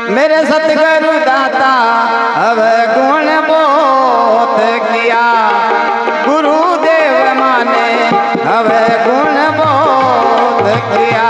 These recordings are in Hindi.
मेरे सतगुरु दाता अब गुण बहुत किया, गुरुदेव माने अब गुण बहुत किया।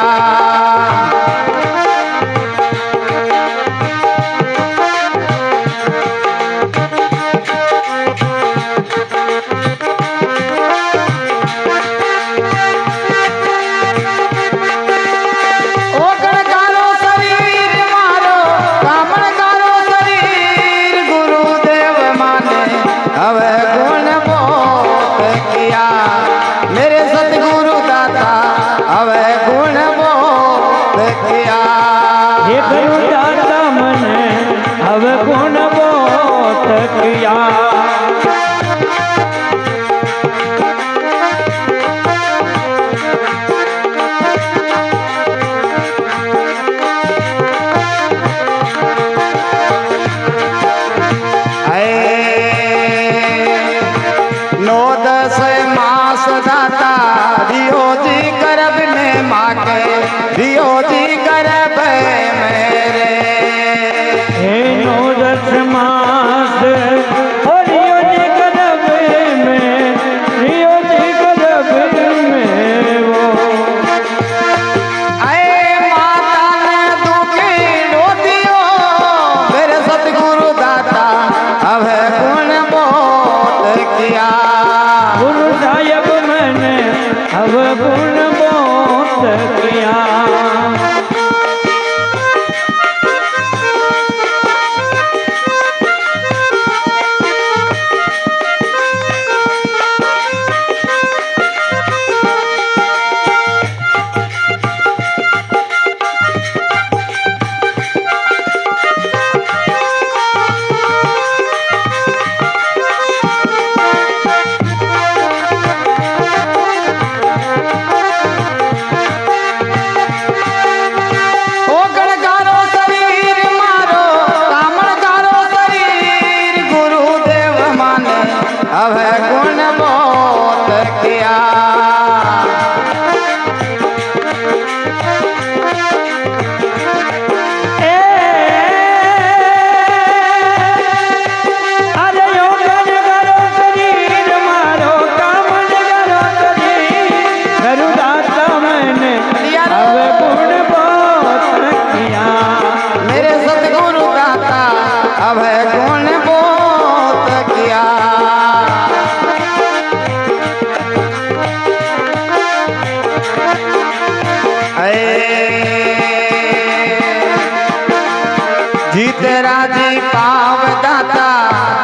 जीत राजी पाव दाता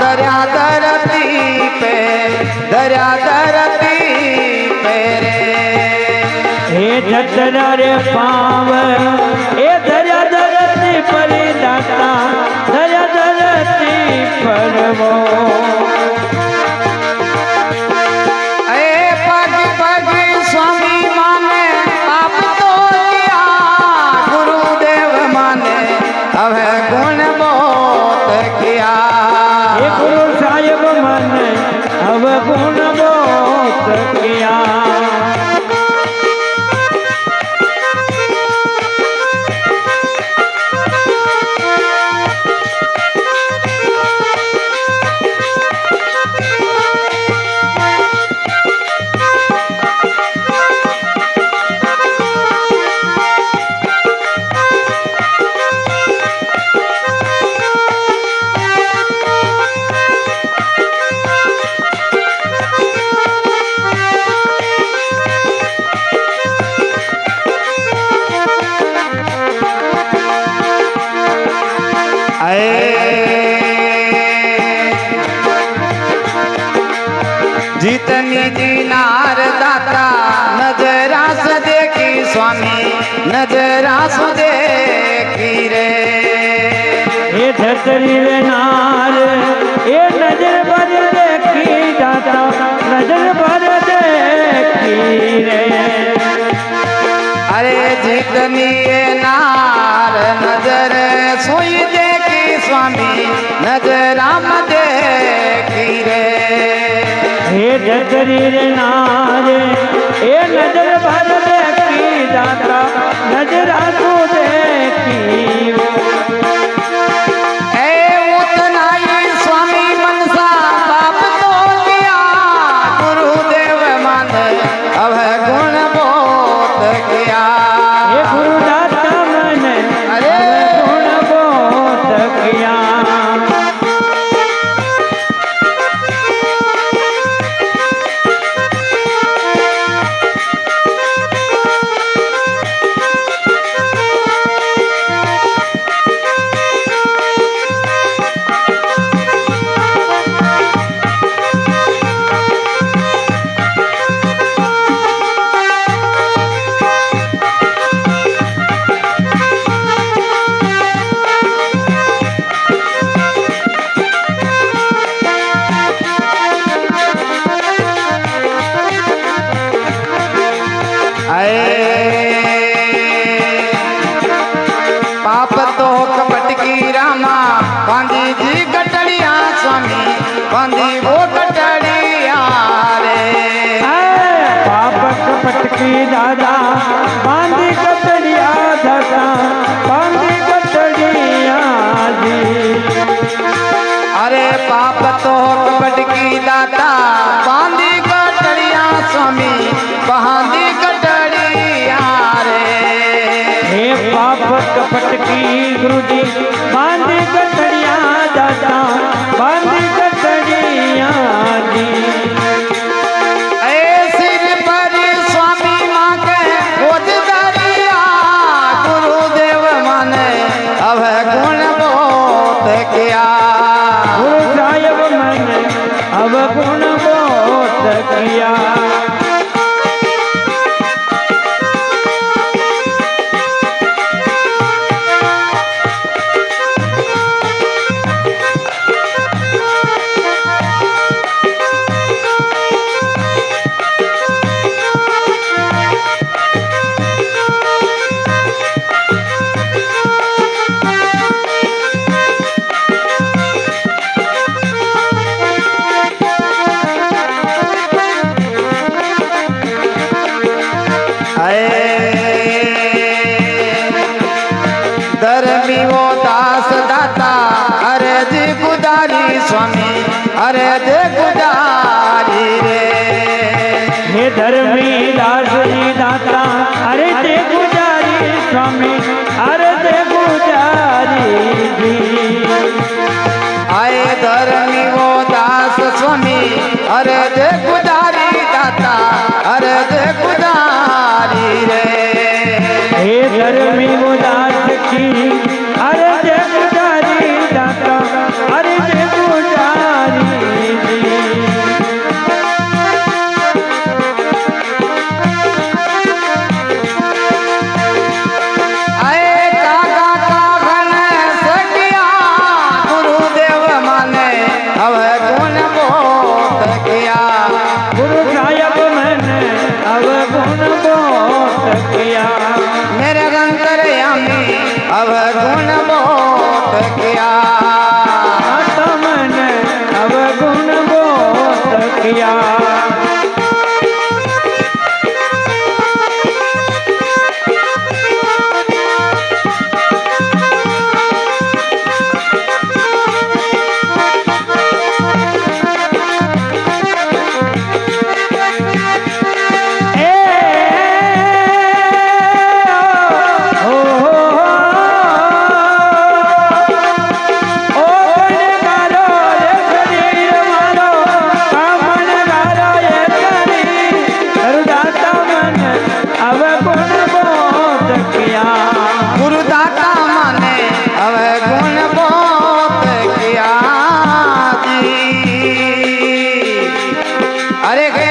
दरिया धरती पे, दरिया धरती पे रे। हे जतरा रे पाव ए दरिया धरती पर दाता, दरिया धरती पर वो पग पग स्वामी माने आप तो किया, गुरुदेव माने अब गुण बहुत किया। गुरु साहिब माने अब गुण बहुत किया। जितनी दीनार दाता नजरा से देखी स्वामी, नजरा से देखी रे। ये धरती रे नार ये नजर पर देखी दाता, नजर पर देखी रे। अरे जितनी ये नार नजर सोई देखी स्वामी, नजरा में देखी रे। हे जगरी रे नारे ए नजर भर देखी दाता, नजर आंसू देखी। कपट की रामा बांधी जी कटड़िया स्वामी बांधी वो कटड़िया रे पाप कपट की दादा बांधी कटड़िया दादा बांधी कटड़िया जी अरे पाप तो कपट की दाता बांधी कटड़िया स्वामी बांधी कटड़िया रे हे पाप कपट की गुरुजी बांधी कटड़िया दादा बांधी कटड़िया जी सिर पर स्वामी माँ के बोझ धरिया गुरुदेव माने अब गुण बोध किया गुरु साहिब मैंने अब गुण बोध किया धर्मी वो दास दाता अरे जी गुजारी स्वामी अरे जी गुजारी रे हे धर्मी दास जी दाता अरे ते गुजारी स्वामी अरे ते गुजारी जी आए धर्मी वो दास स्वामी अरे जी गुजारी दाता अरे जी गुजारी रे हे धर्मी उदास की अरे जय गुजारी दाता अरे जय गुजारी जी आए काका का घन सकिया गुरुदेव माने अब गुण बोध किया गुरु साहिब मैंने अब गुण बोध किया मेरे अंतर्यामी अब गुण बोध किया मैंने अब गुण बोध किया गुरुदाता माने अब गुण बोध किया जी अरे गे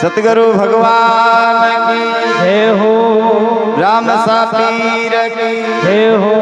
सतगुरु भगवान की जय हो राम सा पीर की जय हो